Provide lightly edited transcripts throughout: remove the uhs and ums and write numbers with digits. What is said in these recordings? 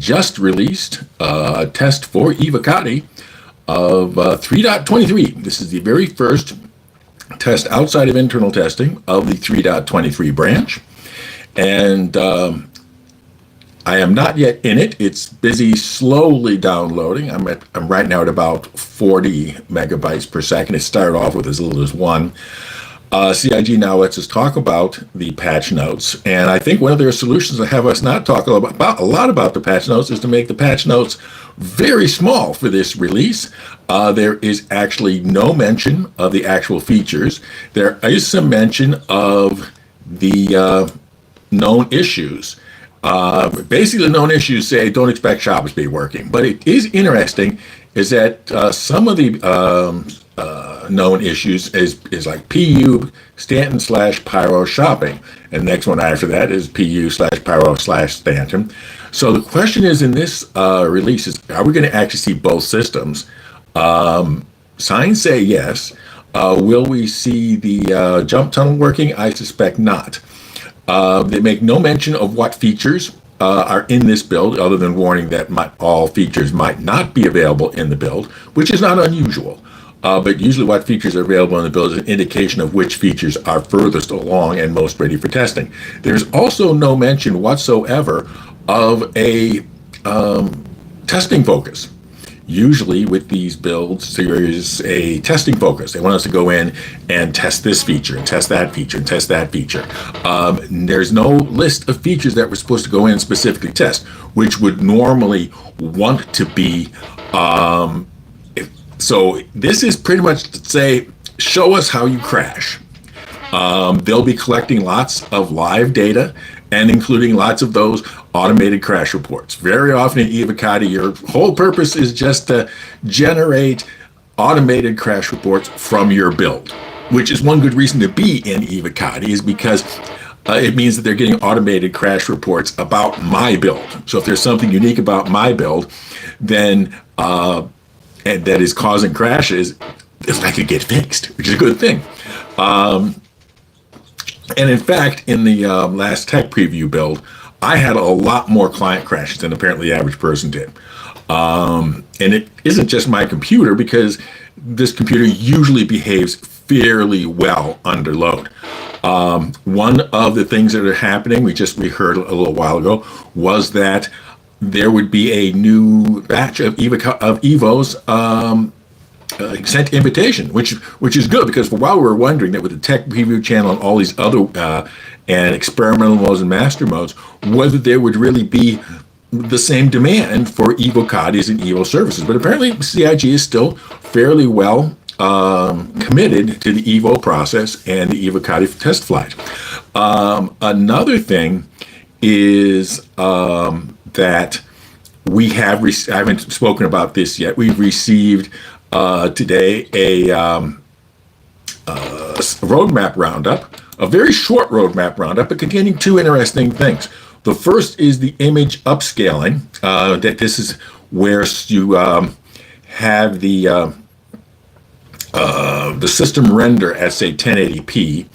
just released a test for Evocati of 3.23. This is the very first test outside of internal testing of the 3.23 branch. And I am not yet in it. It's busy slowly downloading. I'm right now at about 40 megabytes per second. It started off with as little as 1. CIG now lets us talk about the patch notes, and I think one of their solutions to have us not talk a lot about the patch notes is to make the patch notes very small for this release. There is actually no mention of the actual features. There is some mention of the known issues. Basically, the known issues say don't expect shops to be working, but it is interesting is that some of the known issues is like PU Stanton / Pyro shopping, and the next one after that is PU / Pyro / Stanton. So the question is in this release is, are we going to actually see both systems? Signs say yes. Will we see the jump tunnel working? I suspect not. They make no mention of what features are in this build, other than warning that all features might not be available in the build, which is not unusual. But usually what features are available in the build is an indication of which features are furthest along and most ready for testing. There's also no mention whatsoever of a testing focus. Usually with these builds, there is a testing focus. They want us to go in and test this feature and test that feature and test that feature. There's no list of features that we're supposed to go in and specifically test, which would normally want to be. So this is pretty much to say, show us how you crash. They'll be collecting lots of live data and including lots of those automated crash reports. Very often in Evocati, your whole purpose is just to generate automated crash reports from your build, which is one good reason to be in Evocati, is because it means that they're getting automated crash reports about my build. So if there's something unique about my build, then and that is causing crashes, it's likely to get fixed, which is a good thing. And in fact, in the last tech preview build, I had a lot more client crashes than apparently the average person did. And it isn't just my computer, because this computer usually behaves fairly well under load. One of the things that are happening, we heard a little while ago, was that there would be a new batch of Evos sent invitation, which is good, because for a while we were wondering that with the tech preview channel and all these other and experimental modes and master modes, whether there would really be the same demand for Evocatis and Evo services. But apparently CIG is still fairly well committed to the Evo process and the Evocati test flight. Another thing is that we have, I haven't spoken about this yet, we've received today a roadmap roundup, a very short roadmap roundup, but containing two interesting things. The first is the image upscaling. That this is where you have the system render at, say, 1080p,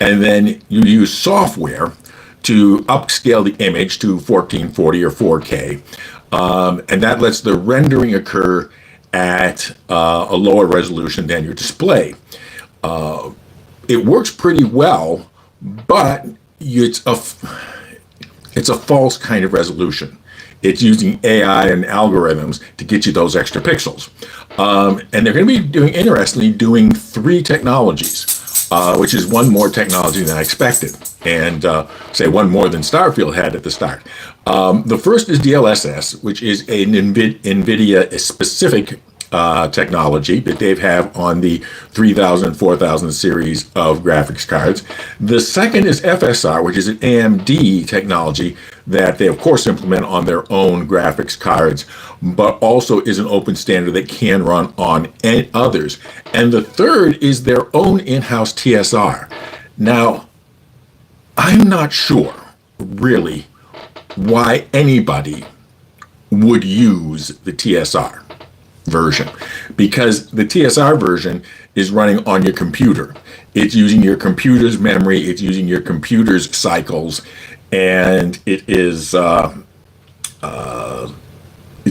and then you use software to upscale the image to 1440 or 4K, and that lets the rendering occur at a lower resolution than your display. It works pretty well, but it's a false kind of resolution. It's using AI and algorithms to get you those extra pixels. And they're going to be interestingly doing 3 technologies, which is one more technology than I expected, and say one more than Starfield had at the start. The first is DLSS, which is an NVIDIA specific technology that they have on the 3000 and 4000 series of graphics cards. The second is FSR, which is an AMD technology that they of course implement on their own graphics cards, but also is an open standard that can run on others. And the third is their own in-house TSR. Now, I'm not sure really why anybody would use the TSR version, because the TSR version is running on your computer. It's using your computer's memory, it's using your computer's cycles, and it is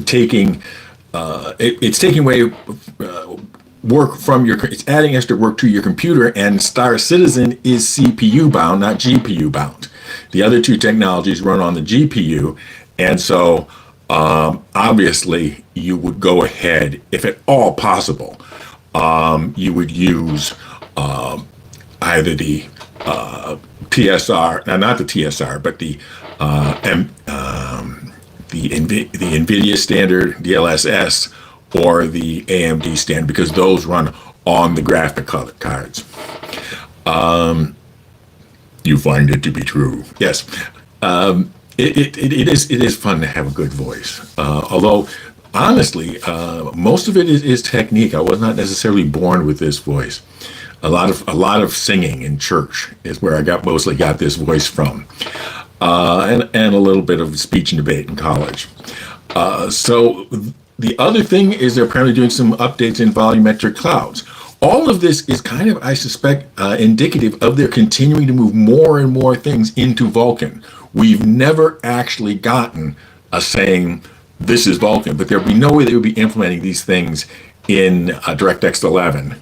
taking it's taking away work from it's adding extra work to your computer, and Star Citizen is CPU bound, not GPU bound. The other two technologies run on the GPU, and so obviously you would go ahead, if at all possible, you would use either the TSR, now not the TSR, but the NVIDIA standard DLSS or the AMD standard, because those run on the graphic cards. You find it to be true. Yes. It is fun to have a good voice. Although, honestly, most of it is technique. I was not necessarily born with this voice. A lot of singing in church is where I mostly got this voice from, and a little bit of speech and debate in college. So the other thing is they're apparently doing some updates in volumetric clouds. All of this is kind of, I suspect, indicative of their continuing to move more and more things into Vulkan. We've never actually gotten a saying, this is Vulkan, but there'll be no way they would be implementing these things in DirectX 11.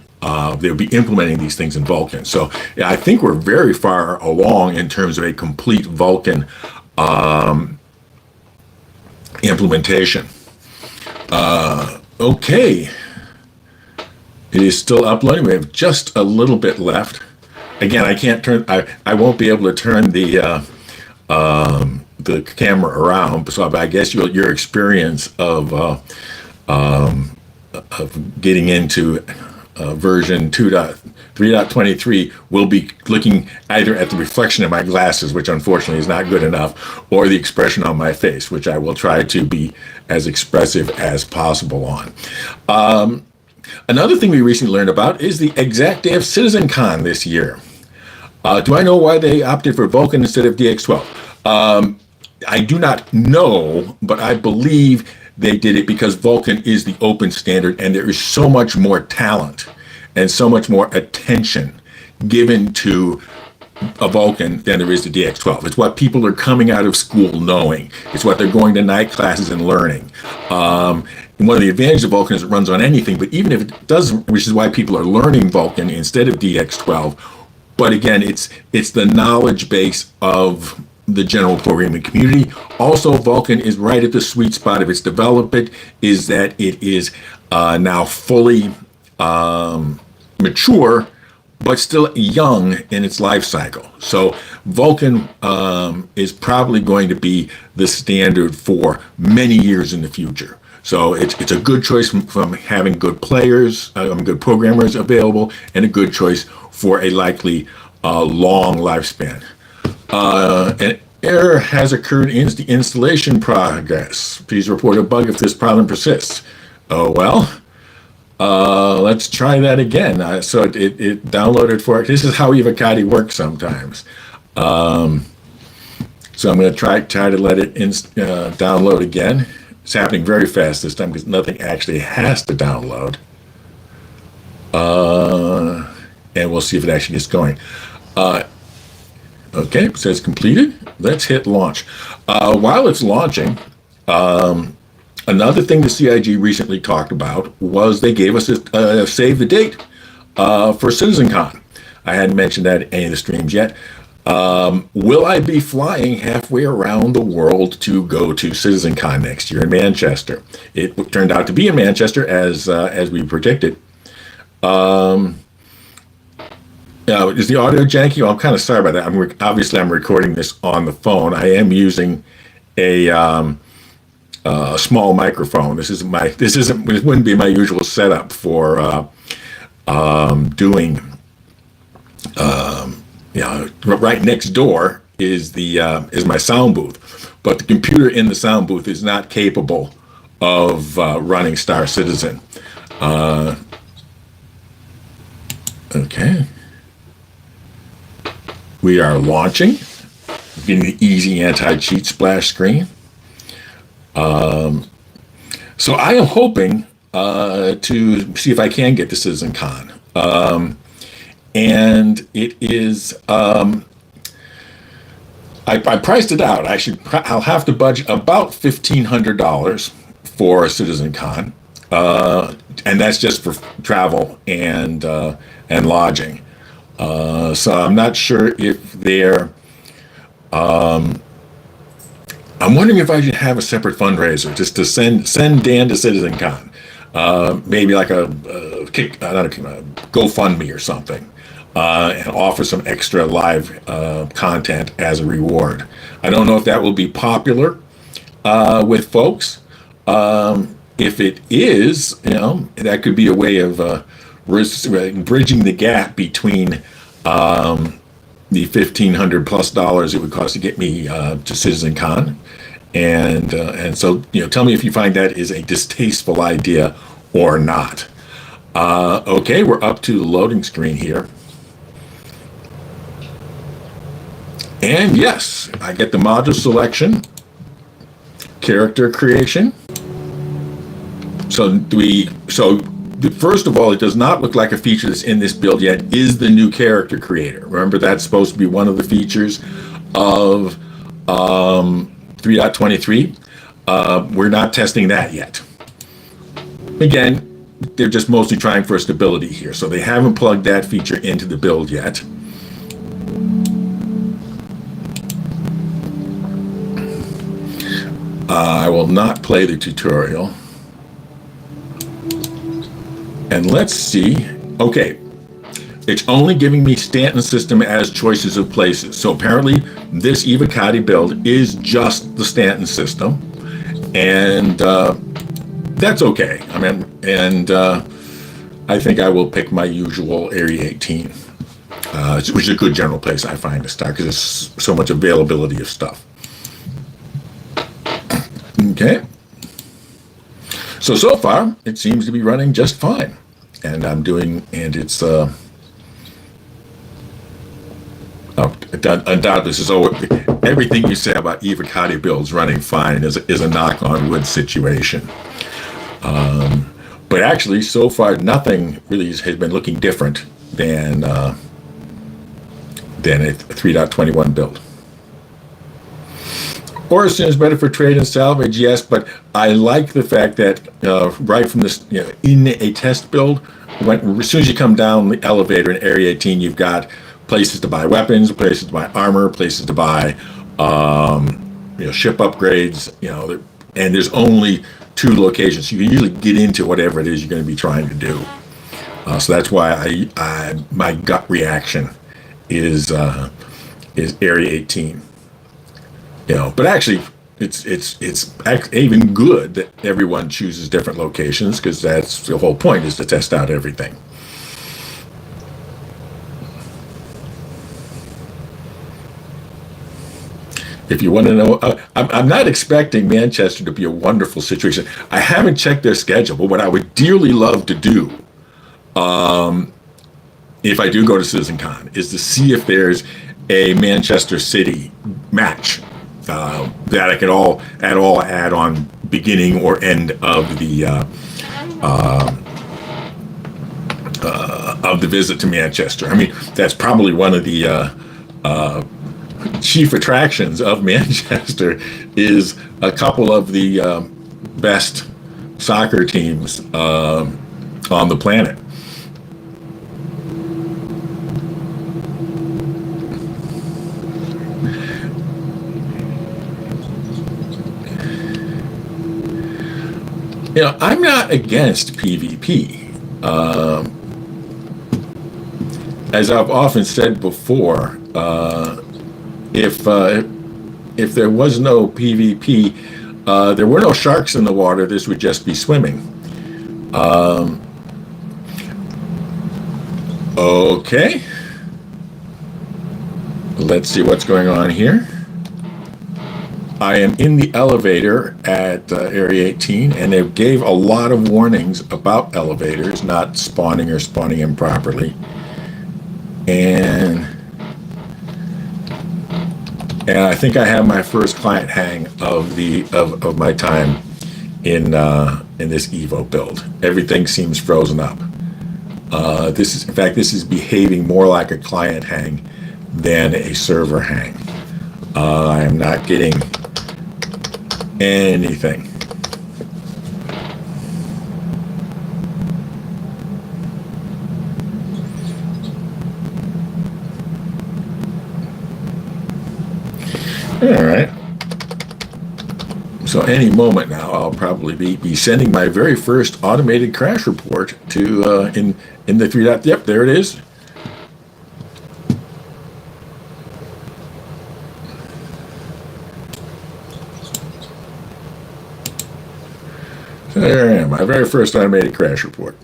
They'll be implementing these things in Vulkan. So yeah, I think we're very far along in terms of a complete Vulkan implementation. Okay. It is still uploading. We have just a little bit left. Again, I won't be able to turn the camera around, so I guess your experience of getting into version 3.23 will be looking either at the reflection of my glasses, which unfortunately is not good enough, or the expression on my face, which I will try to be as expressive as possible on. Another thing we recently learned about is the exact day of CitizenCon this year. Do I know why they opted for Vulkan instead of DX12? I do not know, but I believe they did it because Vulkan is the open standard, and there is so much more talent and so much more attention given to a Vulkan than there is to DX12. It's what people are coming out of school knowing. It's what they're going to night classes and learning. And one of the advantages of Vulkan is it runs on anything, but even if it doesn't, which is why people are learning Vulkan instead of DX12. But again, it's the knowledge base of the general programming community. Also, Vulkan is right at the sweet spot of its development, is that it is now fully mature, but still young in its life cycle. So Vulkan is probably going to be the standard for many years in the future. So it's a good choice from having good players, good programmers available, and a good choice for a likely long lifespan. An error has occurred in the installation progress. Please report a bug if this problem persists. Oh, well, let's try that again. So it downloaded for it. This is how Evocati works sometimes. So I'm going to try to let it download again. It's happening very fast this time because nothing actually has to download. And we'll see if it actually gets going. Okay, it says completed. Let's hit launch. While it's launching, another thing the CIG recently talked about was they gave us a save the date for CitizenCon. I hadn't mentioned that in any of the streams yet. Will I be flying halfway around the world to go to CitizenCon next year in Manchester? It turned out to be in Manchester as we predicted. Is the audio janky? Well, I'm kind of sorry about that. Obviously I'm recording this on the phone. I am using a small microphone. This wouldn't be my usual setup for doing. Right next door is my sound booth, but the computer in the sound booth is not capable of running Star Citizen. Okay. We are launching, getting the easy anti-cheat splash screen. So I am hoping to see if I can get to CitizenCon. And it is, I priced it out. I'll have to budget about $1,500 for CitizenCon, and that's just for travel and lodging. So I'm not sure if they're. I'm wondering if I should have a separate fundraiser just to send Dan to CitizenCon, maybe like a GoFundMe or something, and offer some extra live content as a reward. I don't know if that will be popular with folks. If it is, that could be a way of bridging the gap between the $1,500+ it would cost to get me to CitizenCon, and so tell me if you find that is a distasteful idea or not. Okay, we're up to the loading screen here, and yes, I get the module selection, character creation. First of all, it does not look like a feature that's in this build yet is the new character creator. Remember, that's supposed to be one of the features of 3.23. We're not testing that yet. Again, they're just mostly trying for stability here, so they haven't plugged that feature into the build yet. I will not play the tutorial. And let's see. Okay, it's only giving me Stanton system as choices of places. So apparently this Evocati build is just the Stanton system, and that's okay. I mean, and I think I will pick my usual Area 18, which is a good general place I find to start because there's so much availability of stuff. Okay. So far, it seems to be running just fine. And it's, undoubtedly, this is everything you say about Evocati builds running fine is a knock on wood situation. But actually, so far, nothing really has been looking different than a 3.21 build. Orison is better for trade and salvage, yes, but I like the fact that right from this, in a test build, as soon as you come down the elevator in Area 18, you've got places to buy weapons, places to buy armor, places to buy ship upgrades, and there's only 2 locations. So you can usually get into whatever it is you're going to be trying to do. So that's why my gut reaction is Area 18. But actually, it's even good that everyone chooses different locations because that's the whole point, is to test out everything. If you want to know, I'm not expecting Manchester to be a wonderful situation. I haven't checked their schedule, but what I would dearly love to do, if I do go to CitizenCon, is to see if there's a Manchester City match. That I could add on beginning or end of the visit to Manchester. I mean, that's probably one of the chief attractions of Manchester is a couple of the best soccer teams on the planet. I'm not against PvP. As I've often said before, if there was no PvP, there were no sharks in the water, this would just be swimming. Okay. Let's see what's going on here. I am in the elevator at Area 18, and they gave a lot of warnings about elevators not spawning or spawning improperly. And I think I have my first client hang of my time in this Evo build. Everything seems frozen up. This is behaving more like a client hang than a server hang. I am not getting anything. So any moment now, I'll probably be sending my very first automated crash report to in the 3. Yep, there it is. So there I am, my very first automated crash report.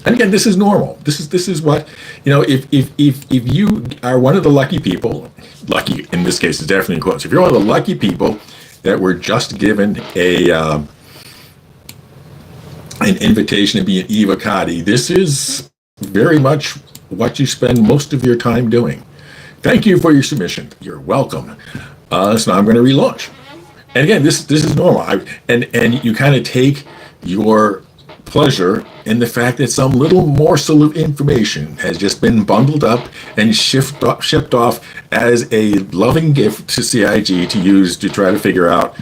And again, this is normal. This is what, if you are one of the lucky people, lucky in this case is definitely in quotes. If you're one of the lucky people that were just given an invitation to be an Evocati, this is very much what you spend most of your time doing. Thank you for your submission. You're welcome. So now I'm going to relaunch. And again, this is normal. And you kind of take your pleasure in the fact that some little morsel of information has just been bundled up and shipped off as a loving gift to CIG to use to try to figure out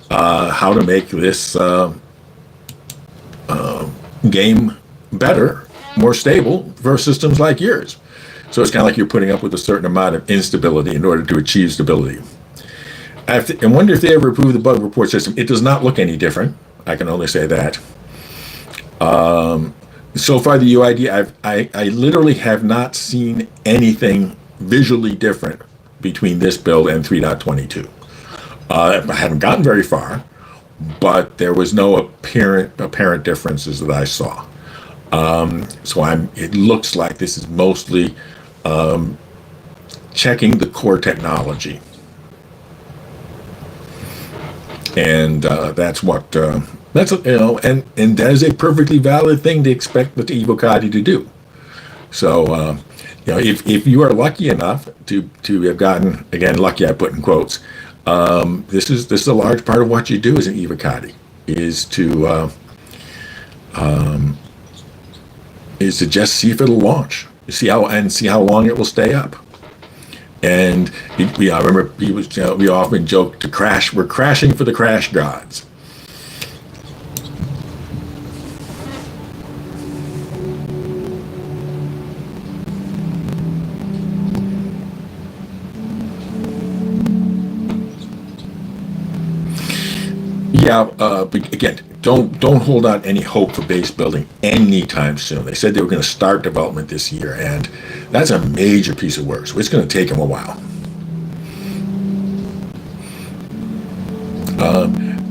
how to make this game better, more stable for systems like yours. So it's kind of like you're putting up with a certain amount of instability in order to achieve stability. I wonder if they ever approve the bug report system. It does not look any different. I can only say that. So far, the UID, I literally have not seen anything visually different between this build and 3.22. I haven't gotten very far, but there was no apparent differences that I saw. So it looks like this is mostly checking the core technology. And that's what and that is a perfectly valid thing to expect the Evocati to do. So if you are lucky enough to have gotten, again, lucky I put in quotes, this is a large part of what you do as an Evocati is to just see if it'll launch, see how long it will stay up. And I remember we often joke to crash. We're crashing for the crash gods. Yeah, but again, don't hold out any hope for base building anytime soon. They said they were going to start development this year, and that's a major piece of work, so it's going to take them a while.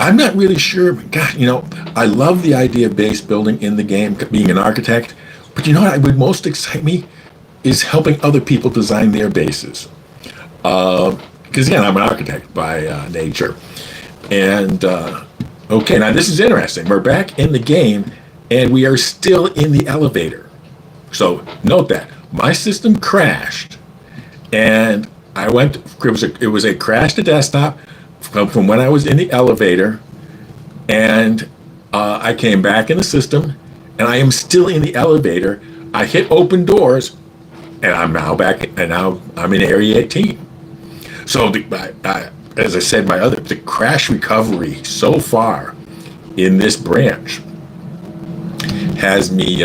I'm not really sure. God, I love the idea of base building in the game, being an architect, but what would most excite me is helping other people design their bases. Because again, I'm an architect by nature. And okay, now this is interesting. We're back in the game, and we are still in the elevator. So note that my system crashed, and I went. It was a crash to desktop from when I was in the elevator, and I came back in the system, and I am still in the elevator. I hit open doors, and I'm now back, and now I'm in Area 18. So as I said, the crash recovery so far in this branch has me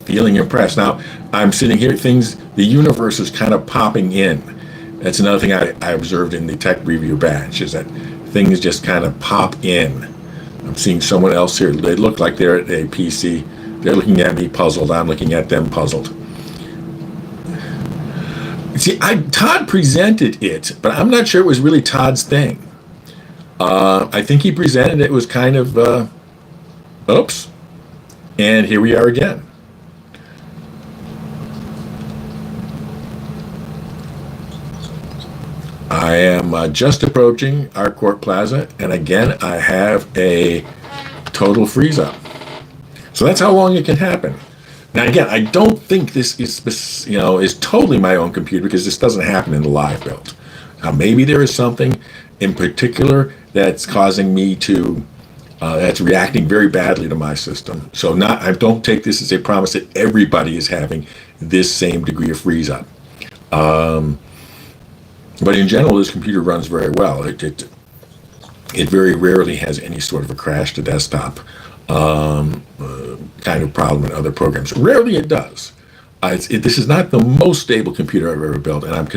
feeling impressed. Now, I'm sitting here, the universe is kind of popping in. That's another thing I observed in the tech review batch, is that things just kind of pop in. I'm seeing someone else here. They look like they're at a PC. They're looking at me puzzled. I'm looking at them puzzled. See, Todd presented it, but I'm not sure it was really Todd's thing. I think he presented it was kind of, oops, and here we are again. I am just approaching our court plaza, and again, I have a total freeze up. So that's how long it can happen. Now, again, I don't think this is totally my own computer, because this doesn't happen in the live build. Now, maybe there is something in particular that's causing me to, that's reacting very badly to my system. So I don't take this as a promise that everybody is having this same degree of freeze up. But in general, this computer runs very well. It very rarely has any sort of a crash to desktop kind of problem in other programs. Rarely it does. This is not the most stable computer I've ever built, and I've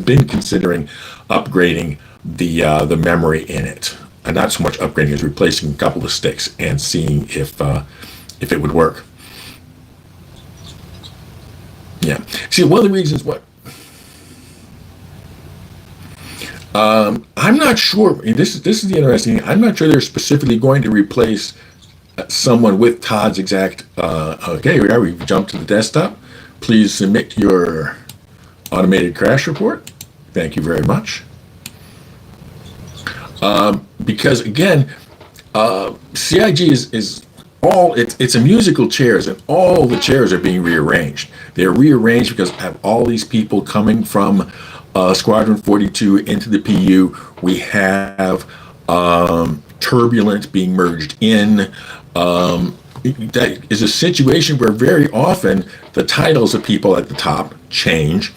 been considering upgrading the memory in it. not so much upgrading as replacing a couple of sticks and seeing if it would work. Yeah. See, one of the reasons I'm not sure. This is the interesting thing. I'm not sure they're specifically going to replace someone with Todd's exact. Okay, we've jumped to the desktop. Please submit your automated crash report. Thank you very much. Because again, CIG is all it's a musical chairs, and all the chairs are being rearranged. They're rearranged because I have all these people coming from Squadron 42 into the PU. We have Turbulent being merged in. That is a situation where very often the titles of people at the top change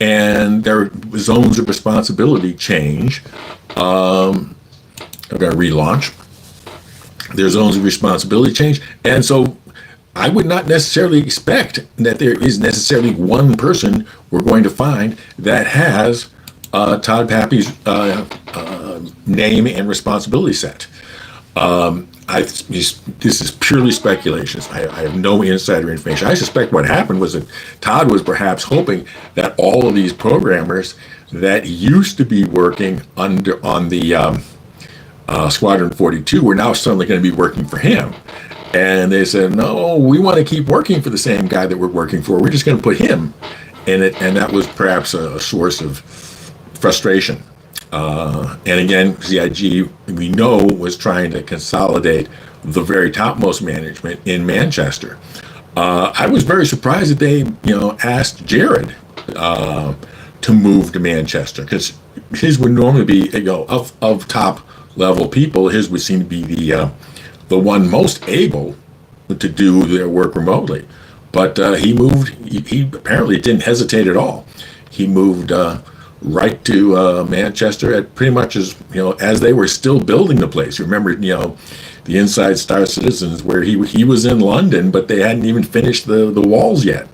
and their zones of responsibility change. I'm going to relaunch. Their zones of responsibility change. And so I would not necessarily expect that there is necessarily one person we're going to find that has Todd Pappy's name and responsibility set. This is purely speculations. I have no insider information. I suspect what happened was that Todd was perhaps hoping that all of these programmers that used to be working on the Squadron 42 were now suddenly going to be working for him. And they said, no, we want to keep working for the same guy that we're working for. We're just going to put him in it. And that was perhaps a source of frustration. And again, CIG, we know, was trying to consolidate the very topmost management in Manchester. I was very surprised that they, asked Jared to move to Manchester, because his would normally be, of top level people, his would seem to be the one most able to do their work remotely. But he moved. He apparently didn't hesitate at all. He moved right to Manchester at pretty much as they were still building the place. Remember, the Inside Star Citizens, where he was in London, but they hadn't even finished the walls yet.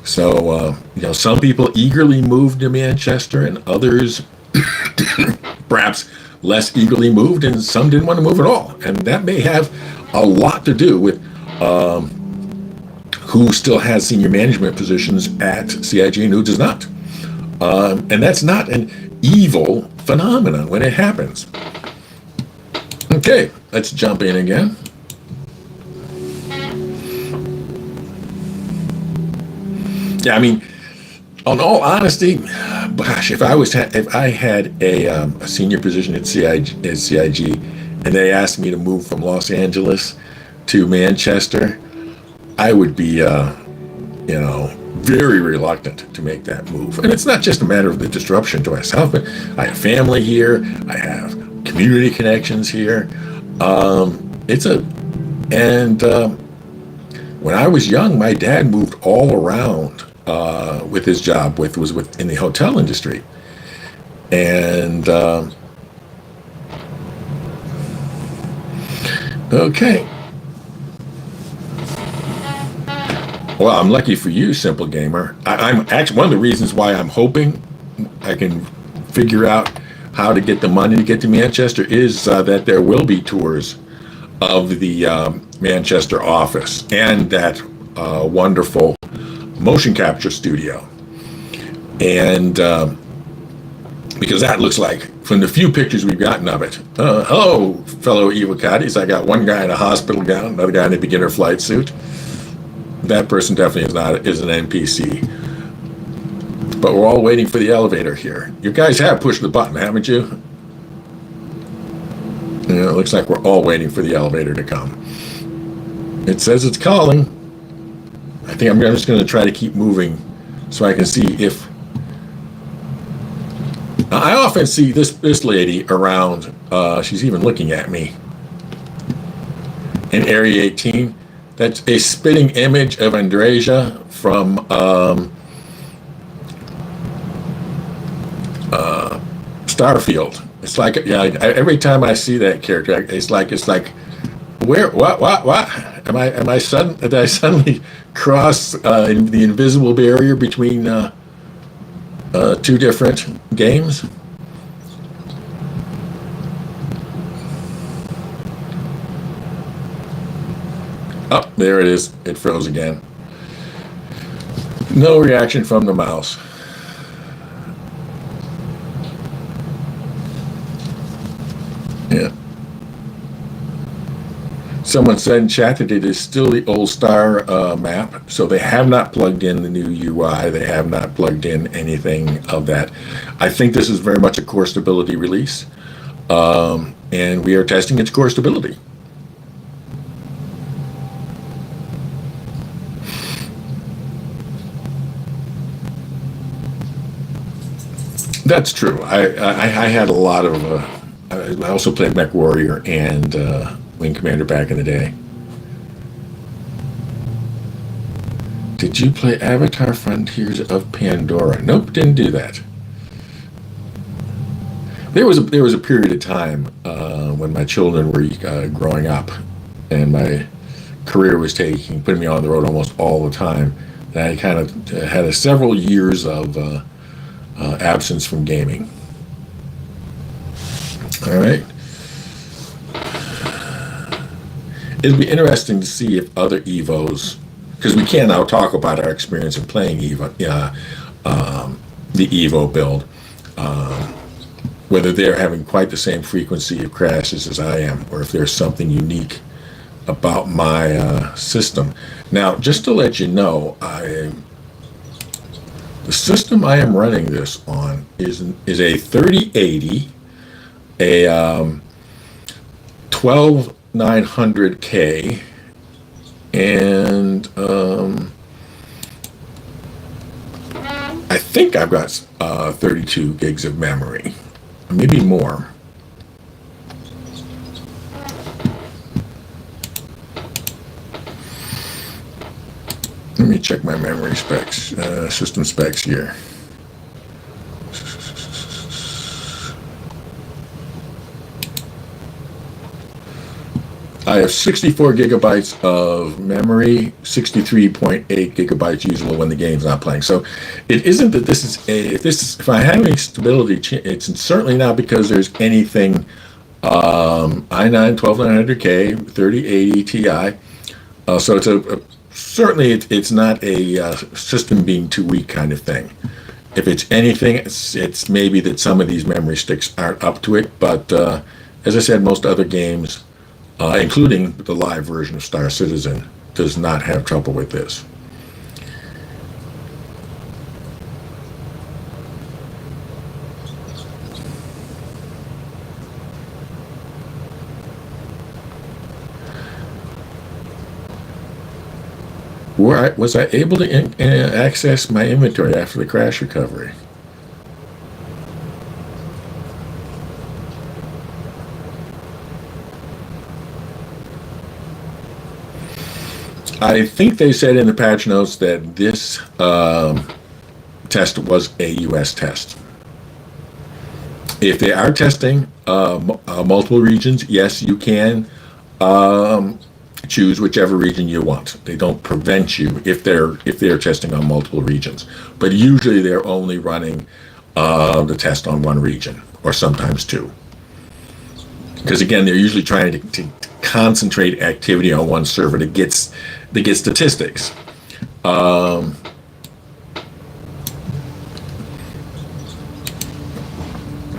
So some people eagerly moved to Manchester, and others perhaps less eagerly moved, and some didn't want to move at all. And that may have a lot to do with who still has senior management positions at CIG and who does not. And that's not an evil phenomenon when it happens. Okay, let's jump in again. Yeah, in all honesty, gosh, if I had a senior position at CIG, and they asked me to move from Los Angeles to Manchester, I would be, very reluctant to make that move. And it's not just a matter of the disruption to myself, but I have family here, I have community connections here. When I was young, my dad moved all around with his job, was in the hotel industry, and okay. Well, I'm lucky for you, Simple Gamer. I'm actually one of the reasons why I'm hoping I can figure out how to get the money to get to Manchester is that there will be tours of the Manchester office and that wonderful motion capture studio. And because that looks like, from the few pictures we've gotten of it, hello, fellow Evocatis. I got one guy in a hospital gown, another guy in a beginner flight suit. That person definitely is an NPC. But we're all waiting for the elevator here. You guys have pushed the button, haven't you? Yeah, it looks like we're all waiting for the elevator to come. It says it's calling. I think I'm just going to try to keep moving so I can see if... I often see this lady around. She's even looking at me. In Area 18. That's a spitting image of Andreja from Starfield. It's like, every time I see that character, it's like, where, what? Did I suddenly cross the invisible barrier between two different games? Oh, there it is. It froze again. No reaction from the mouse. Yeah. Someone said in chat that it is still the old star map, so they have not plugged in the new UI. They have not plugged in anything of that. I think this is very much a core stability release, and we are testing its core stability. That's true. I had a lot of. I also played Mech Warrior and Wing Commander back in the day. Did you play Avatar: Frontiers of Pandora? Nope, didn't do that. There was a period of time when my children were growing up, and my career was putting me on the road almost all the time. That I kind of had several years of absence from gaming. All right. It'll be interesting to see if other Evos, because we can now talk about our experience of playing Evo, the Evo build, whether they're having quite the same frequency of crashes as I am, or if there's something unique about my system. Now, just to let you know, the system I am running this on is a 3080, a 12900K, and I think I've got 32 gigs of memory, maybe more. Let me check my memory specs, system specs here. I have 64 gigabytes of memory, 63.8 gigabytes usable when the game's not playing. So it isn't that this is if I have any stability, it's certainly not because there's anything i9 12900K 3080 Ti. So it's certainly it's not a system being too weak kind of thing. If it's anything, it's maybe that some of these memory sticks aren't up to it. But as I said, most other games, including the live version of Star Citizen, does not have trouble with this. Was I able to access my inventory after the crash recovery? I think they said in the patch notes that this test was a US test. If they are testing multiple regions, yes, you can choose whichever region you want. They don't prevent you if they're testing on multiple regions, but usually they're only running the test on one region or sometimes two, because again, they're usually trying to concentrate activity on one server to get statistics.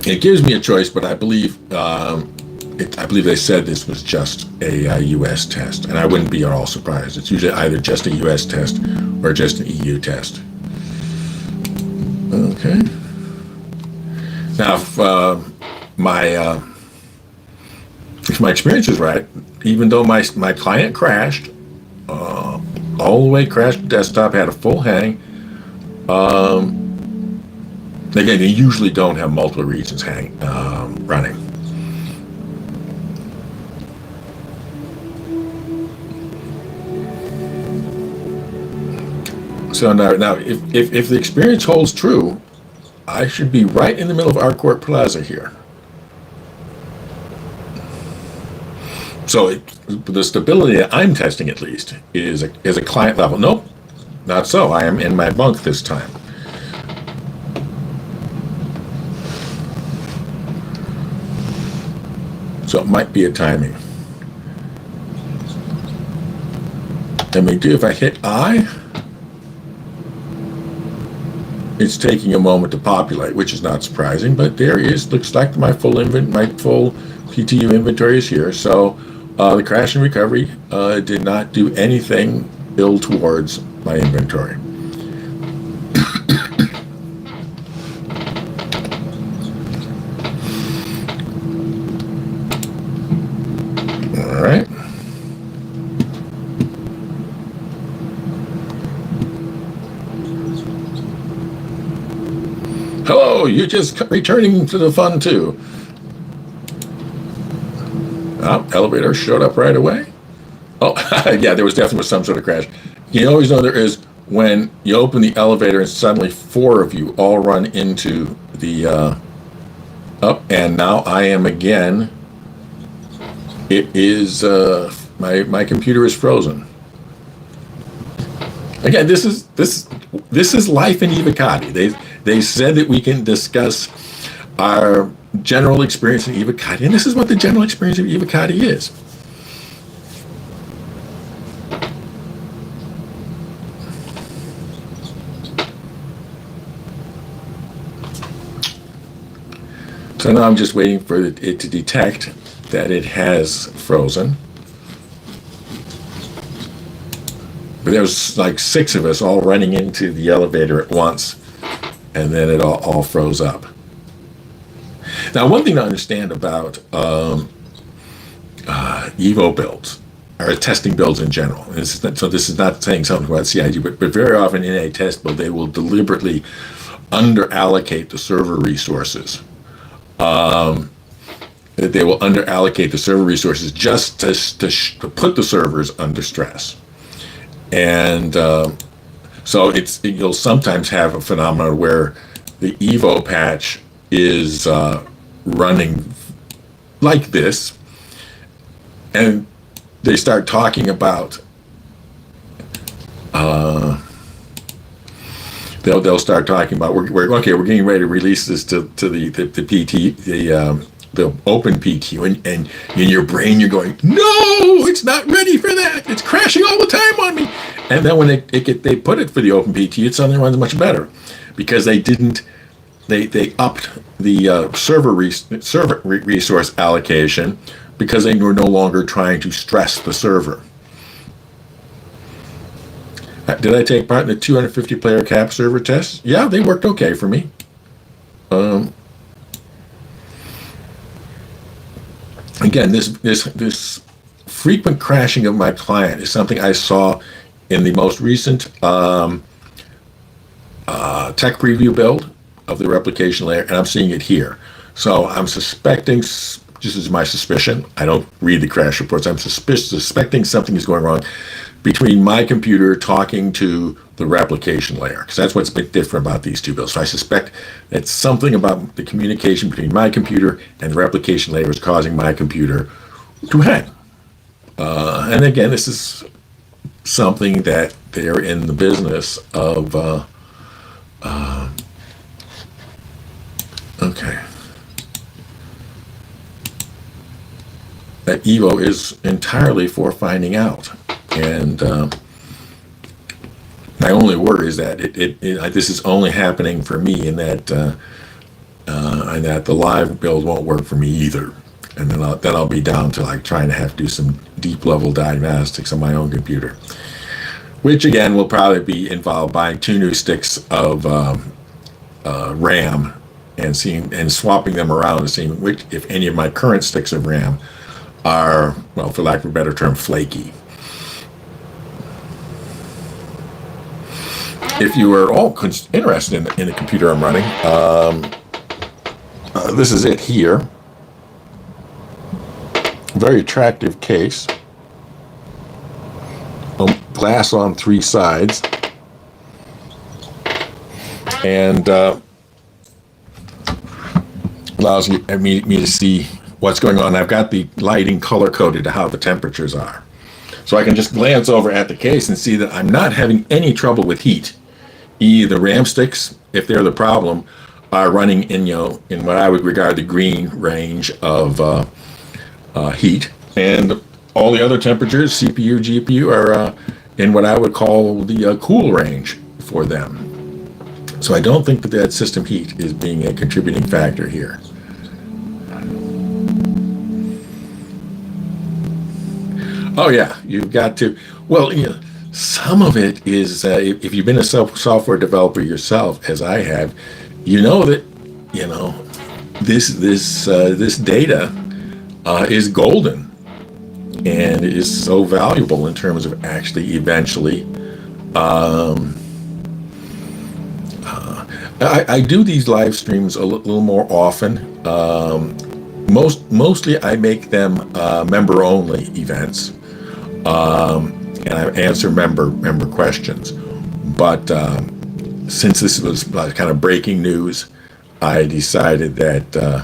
It gives me a choice, but I believe they said this was just a U.S. test, and I wouldn't be at all surprised. It's usually either just a U.S. test or just an EU test. Okay. Now, if my experience is right, even though my client crashed, all the way crashed desktop, had a full hang. Again, they usually don't have multiple regions running. So now, if the experience holds true, I should be right in the middle of Arcourt Plaza here. So the stability that I'm testing, at least, is a client level. Nope, not so. I am in my bunk this time. So it might be a timing. And we do, if I hit I, it's taking a moment to populate, which is not surprising, but there is, looks like my full PTU inventory is here. So the crash and recovery did not do anything ill towards my inventory. All right. Hello, you're just returning to the fun too. Oh, elevator showed up right away. Oh, yeah, there was definitely some sort of crash. You always know there is when you open the elevator and suddenly four of you all run into the up, and now I am again. It is my computer is frozen. Again, this is life in Evocati. They said that we can discuss our general experience in Evocati, and this is what the general experience of Evocati is. So now I'm just waiting for it to detect that it has frozen. But there was like 6 of us all running into the elevator at once, and then it all froze up. Now, one thing to understand about Evo builds, or testing builds in general, and this is not saying something about CIG, but very often in a test build, they will deliberately under-allocate the server resources. They will under-allocate the server resources just to put the servers under stress. And so you'll sometimes have a phenomenon where the Evo patch is running like this, and they start talking about they'll start talking about we're getting ready to release this to the PT the open PTU, and in your brain you're going, no, it's not ready for that. It's crashing all the time on me. And then when they put it for the open PTU, it suddenly runs much better because they upped the server resource allocation because they were no longer trying to stress the server. Did I take part in the 250 player cap server test? Yeah, they worked okay for me. Again, this frequent crashing of my client is something I saw in the most recent tech preview build of the replication layer, and I'm seeing it here. So I'm suspecting, just as my suspicion, I don't read the crash reports, I'm suspecting something is going wrong between my computer talking to the replication layer, because that's what's a bit different about these two builds. So I suspect that something about the communication between my computer and the replication layer is causing my computer to hang. And again, this is something that they're in the business of. Okay. That Evo is entirely for finding out. And my only worry is that this is only happening for me, and that the live build won't work for me either. And then I'll be down to like trying to have to do some deep level diagnostics on my own computer, which again will probably be involved buying 2 new sticks of RAM and swapping them around and seeing if any of my current sticks of RAM are, well, for lack of a better term, flaky. If you are all interested in the computer I'm running, this is it here. Very attractive case. Glass on 3 sides. And allows me to see what's going on. I've got the lighting color coded to how the temperatures are. So I can just glance over at the case and see that I'm not having any trouble with heat. The RAM sticks, if they're the problem, are running in what I would regard the green range of heat, and all the other temperatures, CPU, GPU, are in what I would call the cool range for them. So I don't think that system heat is being a contributing factor here. Oh yeah, you've got to. Well, some of it is if you've been a software developer yourself, as I have, you know that this data is golden and is so valuable in terms of actually eventually. I do these live streams a little more often. Mostly I make them member only events. And I answer member questions. But since this was kind of breaking news, I decided that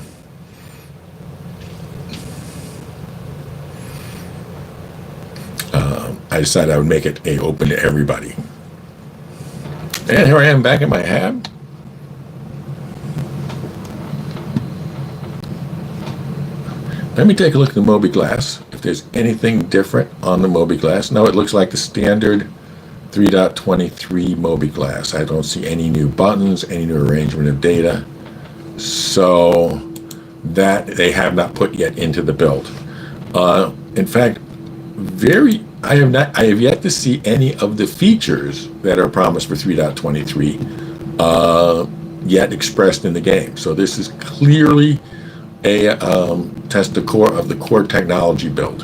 I would make it open to everybody. And here I am back in my hab. Let me take a look at the mobiGlas, if there's anything different on the mobiGlas. No, it looks like the standard 3.23 mobiGlas. I don't see any new buttons, any new arrangement of data. So that they have not put yet into the build. In fact, I have yet to see any of the features that are promised for 3.23 yet expressed in the game. So this is clearly a test the core technology build.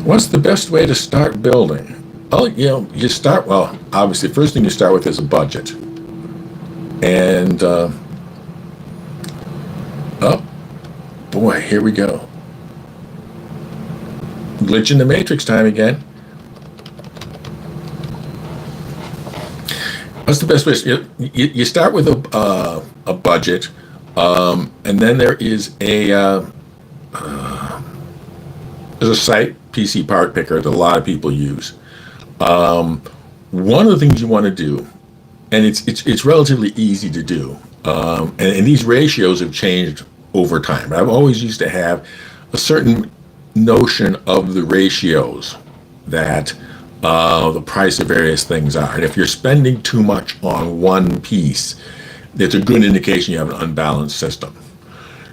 What's the best way to start building? Oh, you start, well, obviously, the first thing you start with is a budget. And, oh, boy, here we go. Glitch in the matrix time again. What's the best way? You start with a budget, and then there is there's a site, PC Part Picker, that a lot of people use. One of the things you want to do, and it's relatively easy to do, and these ratios have changed over time. I've always used to have a certain notion of the ratios that the price of various things are. And if you're spending too much on one piece, that's a good indication you have an unbalanced system.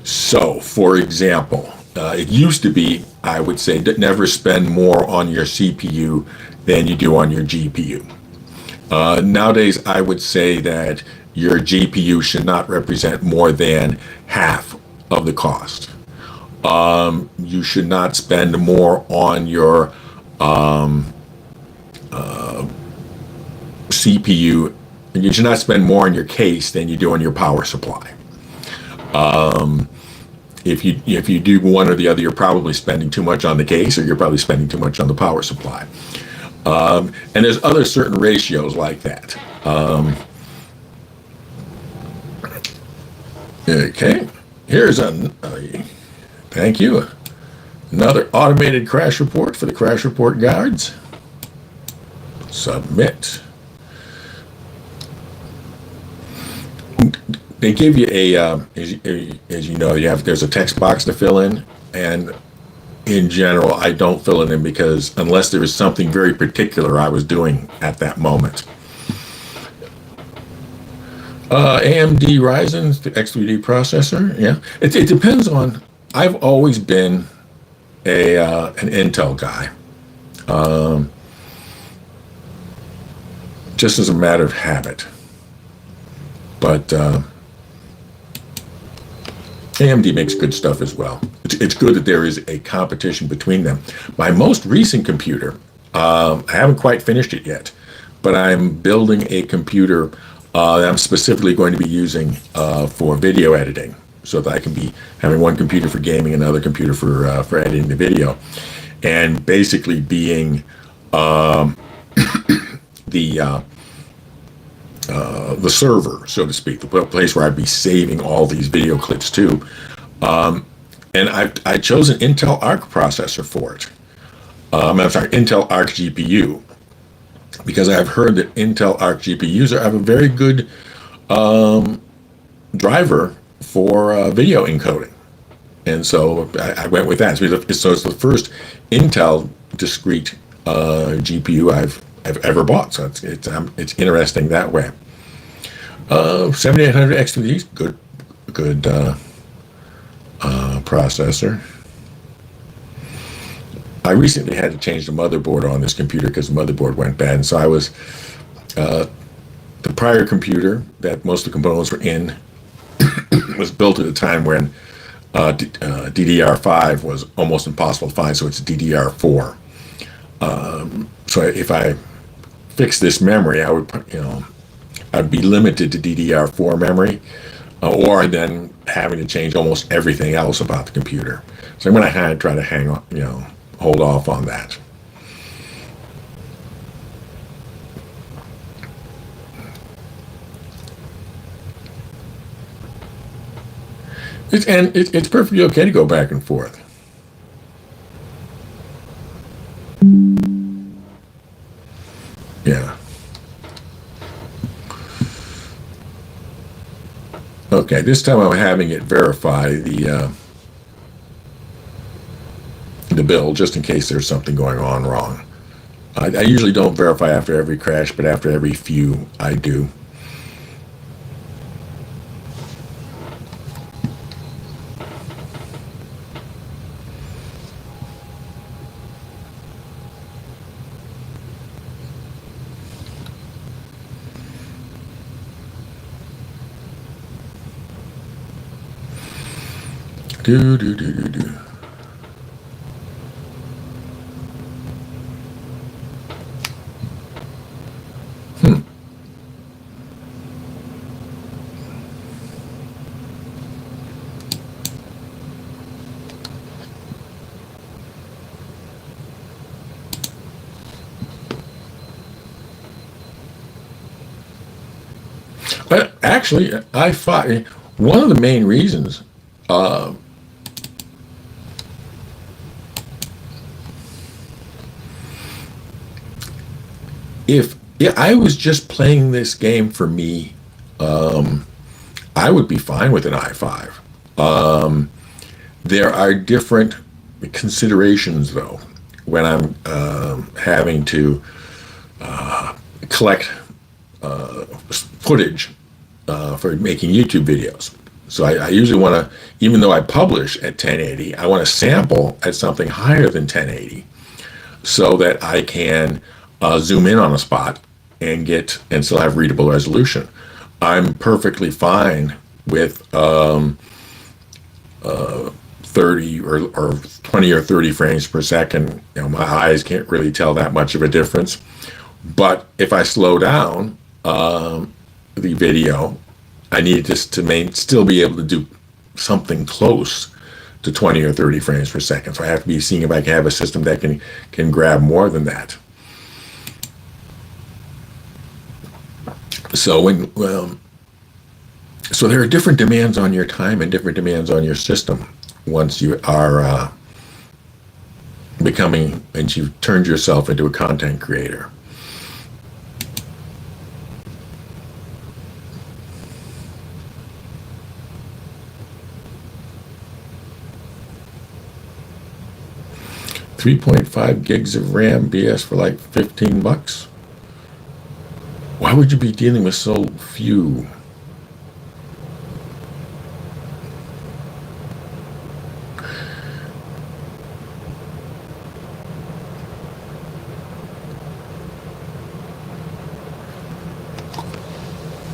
So, for example, it used to be, I would say, never spend more on your CPU than you do on your GPU. Nowadays, I would say that your GPU should not represent more than half of the cost. You should not spend more on your CPU, and you should not spend more on your case than you do on your power supply. If you do one or the other, you're probably spending too much on the case, or you're probably spending too much on the power supply. And there's other certain ratios like that. Okay, here's thank you. Another automated crash report for the crash report guards. Submit. They give you as you know, there's a text box to fill in, and in general, I don't fill it in because unless there is something very particular I was doing at that moment. AMD Ryzen, the X3D processor, yeah. It depends on, I've always been an Intel guy. Just as a matter of habit. But AMD makes good stuff as well. It's good that there is a competition between them. My most recent computer, I haven't quite finished it yet, but I'm building a computer that I'm specifically going to be using for video editing, so that I can be having one computer for gaming, another computer for editing the video, and basically being the server, so to speak, the place where I'd be saving all these video clips to. And I chose an Intel Arc processor for it. I'm sorry, Intel Arc GPU, because I've heard that Intel Arc GPUs have a very good driver for video encoding. And so I went with that. So it's the first Intel discrete GPU I've ever bought. So it's interesting that way. 7800 X3D, good processor. I recently had to change the motherboard on this computer because the motherboard went bad, and so I was the prior computer that most of the components were in was built at a time when DDR5 was almost impossible to find, so it's DDR4. So if I fix this memory, I would, I'd be limited to DDR4 memory, or then having to change almost everything else about the computer. So I'm going to try to hang on, hold off on that. It's perfectly okay to go back and forth. Yeah. Okay, this time I'm having it verify the build just in case there's something going on wrong. I usually don't verify after every crash, but after every few I do. Do. But actually, I find one of the main reasons if I was just playing this game for me, I would be fine with an i5. There are different considerations, though, when I'm having to collect footage for making YouTube videos. So I usually want to, even though I publish at 1080, I want to sample at something higher than 1080 so that I can zoom in on a spot and still have readable resolution. I'm perfectly fine with 30 or 20 or 30 frames per second. My eyes can't really tell that much of a difference. But if I slow down the video, I need just to still be able to do something close to 20 or 30 frames per second. So I have to be seeing if I can have a system that can grab more than that. So so there are different demands on your time and different demands on your system once you are and you've turned yourself into a content creator. $3.5 gigs of RAM BS for like $15. Why would you be dealing with so few?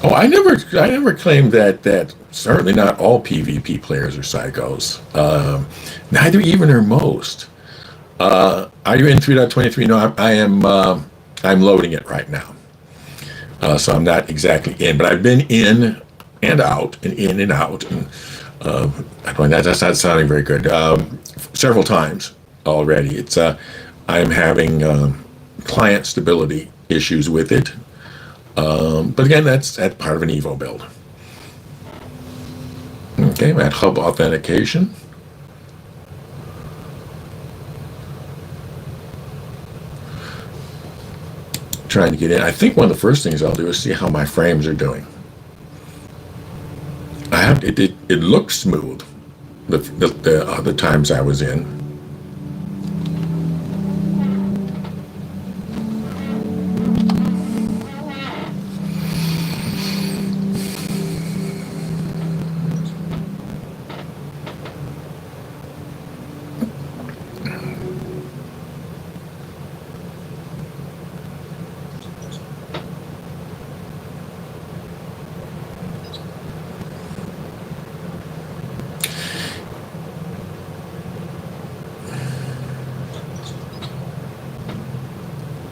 Oh, I never claimed that certainly not all PvP players are psychos. Neither even are most. Are you in 3.23? No, I am. I'm loading it right now. So I'm not exactly in, but I've been in and out and in and out. And that's not sounding very good. Several times already. I'm having client stability issues with it. But again, that's part of an Evo build. Okay, I'm at hub authentication. Trying to get in. I think one of the first things I'll do is see how my frames are doing. it looked smooth the other times I was in.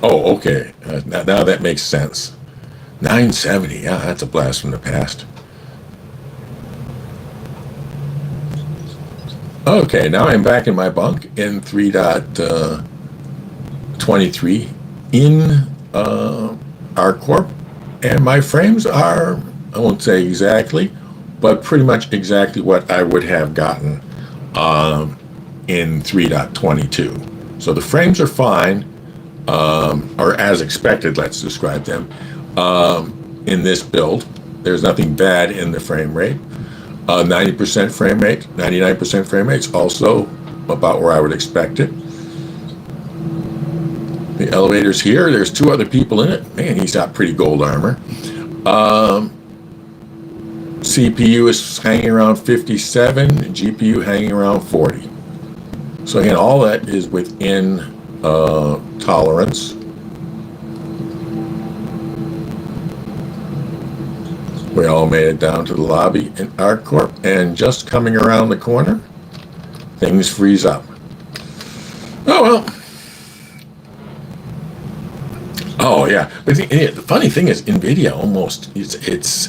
Oh, okay. Now that makes sense. 970. Yeah, that's a blast from the past. Okay, now I'm back in my bunk in 3.23 in our corp, and my frames are, I won't say exactly, but pretty much exactly what I would have gotten in 3.22. So the frames are fine, or as expected, let's describe them, in this build. There's nothing bad in the frame rate. 90% frame rate, 99% frame rate's also about where I would expect it. The elevator's here. There's two other people in it. Man, he's got pretty gold armor. CPU is hanging around 57, GPU hanging around 40. So again, all that is within tolerance. We all made it down to the lobby in ArcCorp, and just coming around the corner, things freeze up. Oh well. Oh yeah, but the funny thing is, NVIDIA almost it's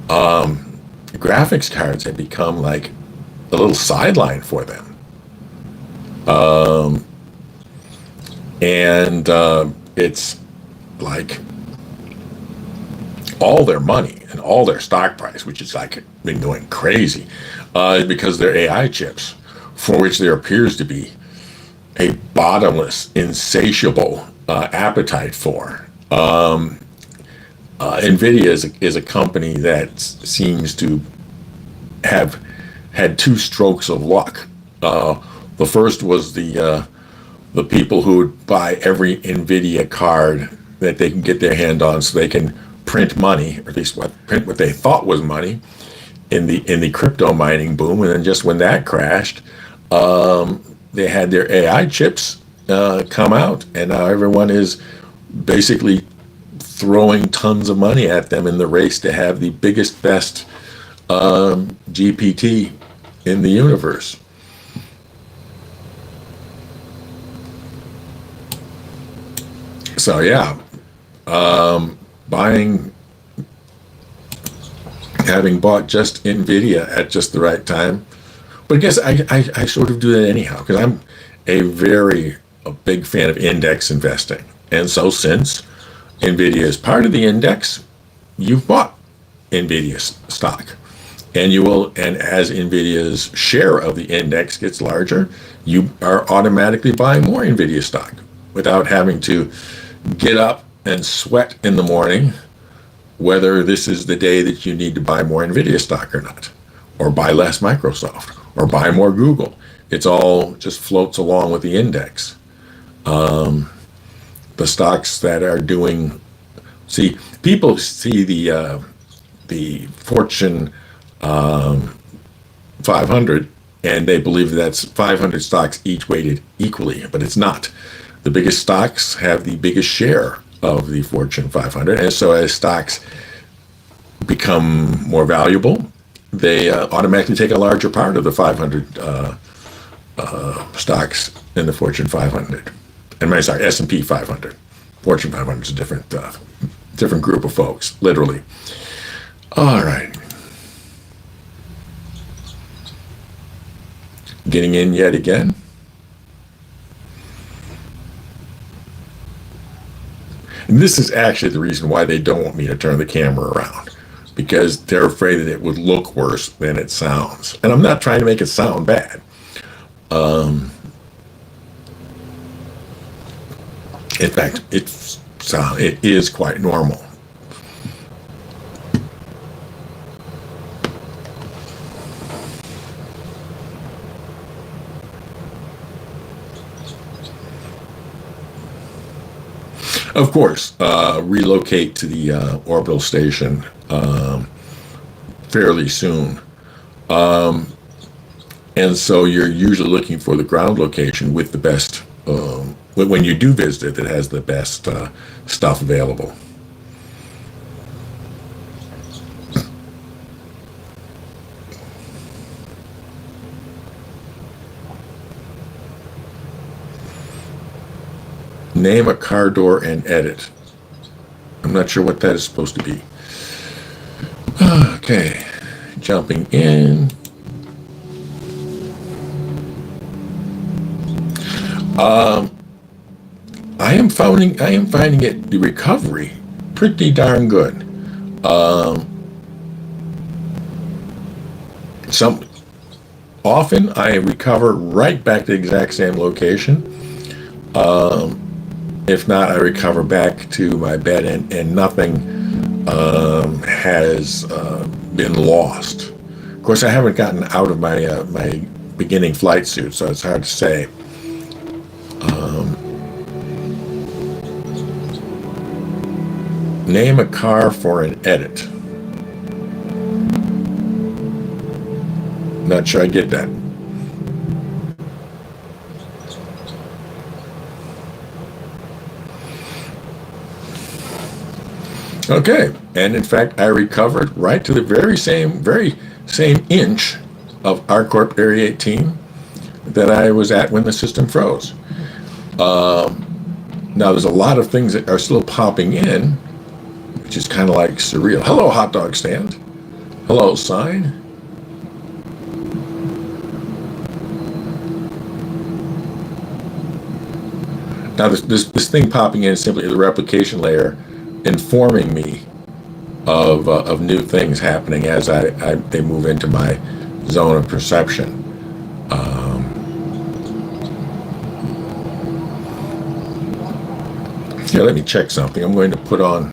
graphics cards have become like a little sideline for them, and it's like all their money and all their stock price, which is like been going crazy, because they're AI chips, for which there appears to be a bottomless, insatiable appetite for. NVIDIA is a company that seems to have had two strokes of luck. The first was the people who would buy every NVIDIA card that they can get their hand on, so they can print money, or at least print what they thought was money, in the crypto mining boom. And then just when that crashed, they had their AI chips come out, and now everyone is basically throwing tons of money at them in the race to have the biggest, best GPT in the universe. So yeah, having bought just NVIDIA at just the right time. But I guess I sort of do that anyhow, because I'm a big fan of index investing. And so since NVIDIA is part of the index, you've bought NVIDIA stock. And and as NVIDIA's share of the index gets larger, you are automatically buying more NVIDIA stock without having to get up and sweat in the morning whether this is the day that you need to buy more NVIDIA stock or not, or buy less Microsoft, or buy more Google. It's all just floats along with the index. The stocks that are doing, people see the Fortune 500, and they believe that's 500 stocks each weighted equally, but it's not. The biggest stocks have the biggest share of the Fortune 500, and so as stocks become more valuable, they automatically take a larger part of the 500 stocks in the Fortune 500. And sorry, S&P 500. Fortune 500 is a different group of folks, literally. All right. Getting in yet again. And this is actually the reason why they don't want me to turn the camera around, because they're afraid that it would look worse than it sounds. And I'm not trying to make it sound bad. In fact, it is quite normal. Of course, relocate to the orbital station fairly soon. And so you're usually looking for the ground location with the best, when you do visit it, that has the best stuff available. Name a car door and edit. I'm not sure what that is supposed to be. Okay, jumping in. I am finding it, the recovery pretty darn good. Some Often I recover right back to the exact same location. If not, I recover back to my bed, and nothing has been lost. Of course, I haven't gotten out of my beginning flight suit, so it's hard to say. Name a car for an edit. Not sure I get that. Okay, and in fact, I recovered right to the very same inch of ArcCorp Area 18 that I was at when the system froze. Now, there's a lot of things that are still popping in, which is kind of like surreal. Hello, hot dog stand. Hello, sign. Now, this thing popping in is simply the replication layer informing me of new things happening as they move into my zone of perception. Here, let me check something. I'm going to put on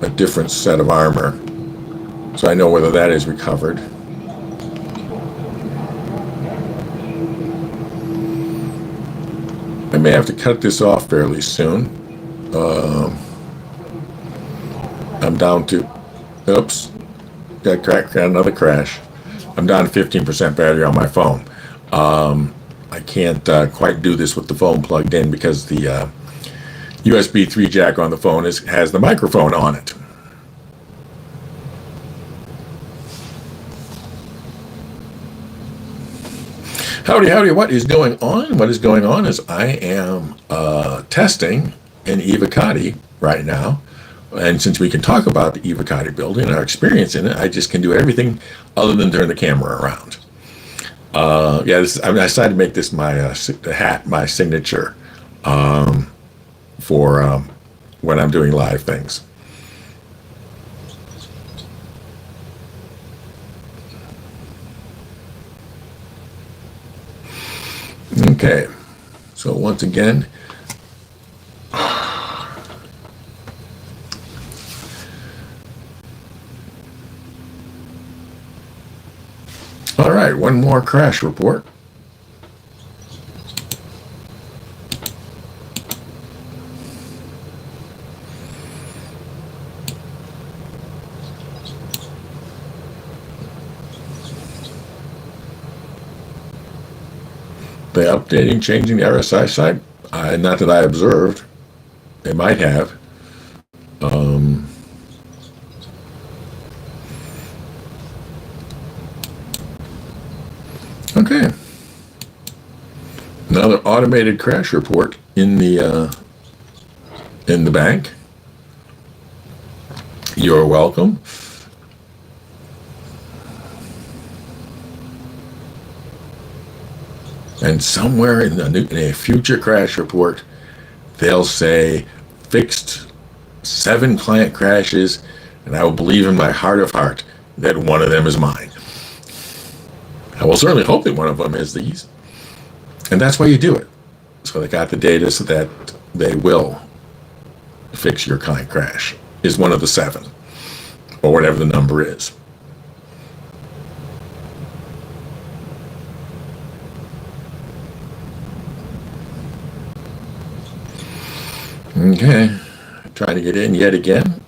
a different set of armor so I know whether that is recovered. I may have to cut this off fairly soon. I'm down to, oops, got another crash. I'm down to 15% battery on my phone. I can't quite do this with the phone plugged in because the USB 3 jack on the phone has the microphone on it. Howdy, howdy, what is going on? What is going on is I am testing an Evocati right now. And since we can talk about the Evocati building and our experience in it, I just can do everything other than turn the camera around. I decided to make this my hat, my signature for when I'm doing live things. Okay, so once again, all right, one more crash report. They updating, changing the RSI site? Not that I observed. They might have. Okay. Another automated crash report in the bank. You're welcome. And somewhere in a future crash report, they'll say fixed 7 client crashes, and I will believe in my heart of heart that one of them is mine. I will certainly hope that one of them is these. And that's why you do it. So they got the data so that they will fix your client crash, is one of the 7, or whatever the number is. Okay, trying to get in yet again.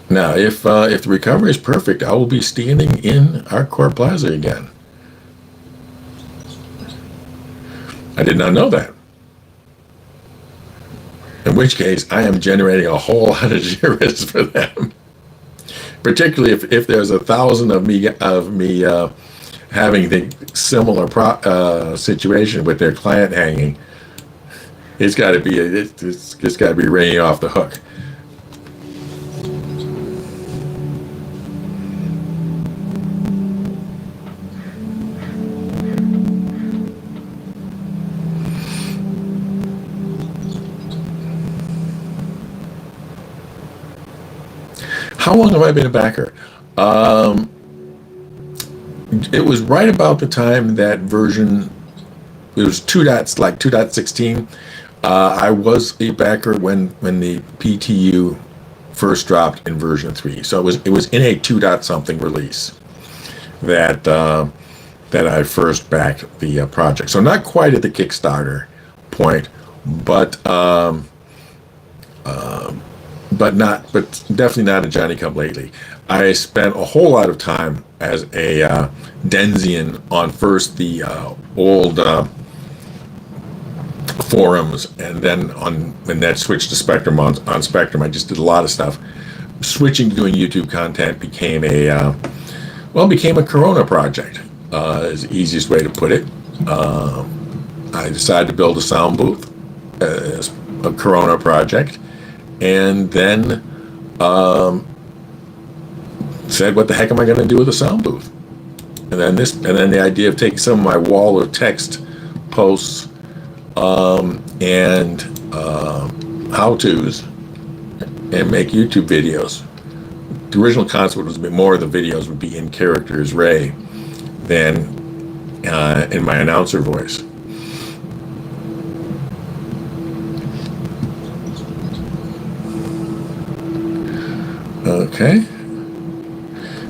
Now, if the recovery is perfect, I will be standing in Arcor Plaza again. I did not know that. In which case, I am generating a whole lot of Jiras for them. Particularly if there's 1,000 of me having the similar situation with their client hanging. It's got to be ringing off the hook. How long have I been a backer? It was right about the time that version, it was 2.16. I was a backer when the PTU first dropped in version 3. So it was in a 2. something release that I first backed the project. So not quite at the Kickstarter point, but definitely not a Johnny Come Lately. I spent a whole lot of time as a Denzian on first the old forums, and then when that switched to Spectrum on Spectrum, I just did a lot of stuff. Switching to doing YouTube content became a Corona project. Is the easiest way to put it. I decided to build a sound booth as a Corona project. And then said, "What the heck am I going to do with a sound booth?" And then the idea of taking some of my wall of text posts and how-tos and make YouTube videos. The original concept was more of the videos would be in characters Ray than in my announcer voice. Okay,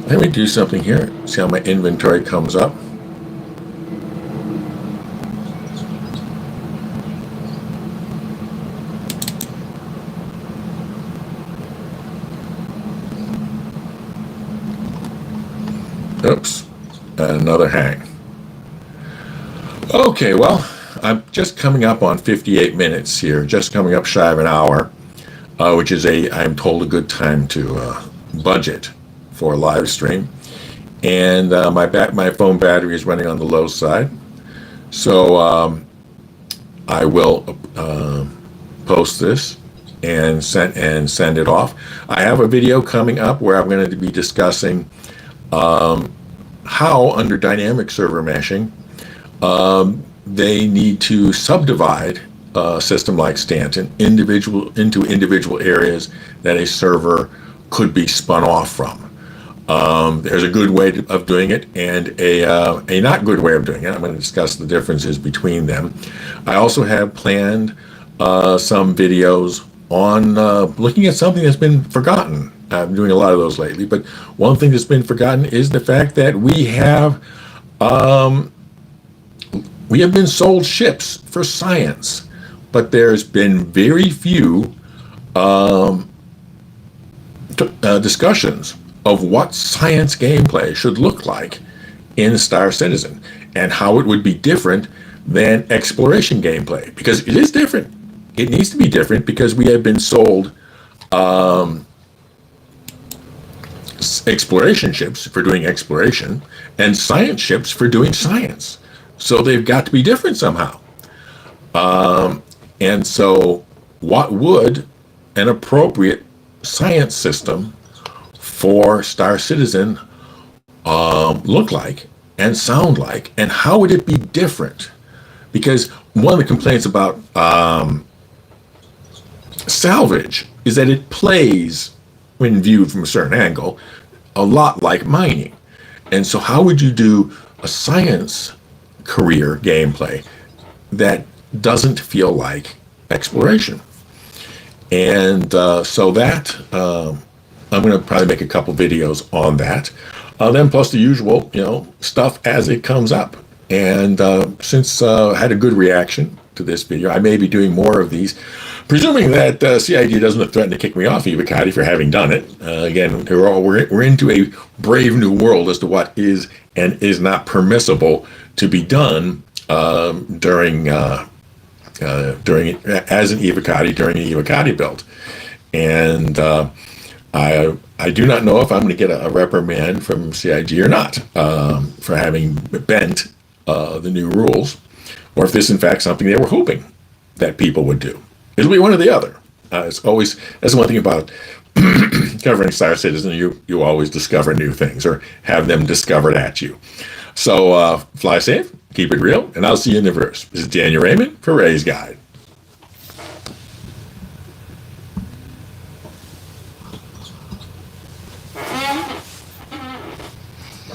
let me do something here. See how my inventory comes up. Oops, another hang. Okay, well, I'm just coming up on 58 minutes here, just coming up shy of an hour. Which is I'm told, a good time to budget for a live stream. And my phone battery is running on the low side, so I will post this and send it off. I have a video coming up where I'm going to be discussing how, under dynamic server meshing, they need to subdivide a system like Stanton into individual areas that a server could be spun off from. There's a good way of doing it and a not good way of doing it. I'm going to discuss the differences between them. I also have planned some videos on looking at something that's been forgotten. I'm doing a lot of those lately, but one thing that's been forgotten is the fact that we have been sold ships for science, but there's been very few discussions of what science gameplay should look like in Star Citizen and how it would be different than exploration gameplay, because it is different. It needs to be different because we have been sold exploration ships for doing exploration and science ships for doing science. So they've got to be different somehow. And so what would an appropriate science system for Star Citizen look like and sound like, and how would it be different? Because one of the complaints about salvage is that it plays, when viewed from a certain angle, a lot like mining. And so how would you do a science career gameplay that doesn't feel like exploration? And so that I'm going to probably make a couple videos on that. Then plus the usual, stuff as it comes up. And since I had a good reaction to this video, I may be doing more of these. Presuming that CIG doesn't threaten to kick me off Evocati for having done it. Again, we're into a brave new world as to what is and is not permissible to be done during as an Evocati during an Evocati build. And I do not know if I'm going to get a reprimand from CIG or not for having bent the new rules, or if this is in fact something they were hoping that people would do. It'll be one or the other. It's always, that's one thing about covering Star Citizen. You always discover new things or have them discovered at you. So fly safe, keep it real, and I'll see you in the verse. This is Daniel Raymond for Ray's Guide.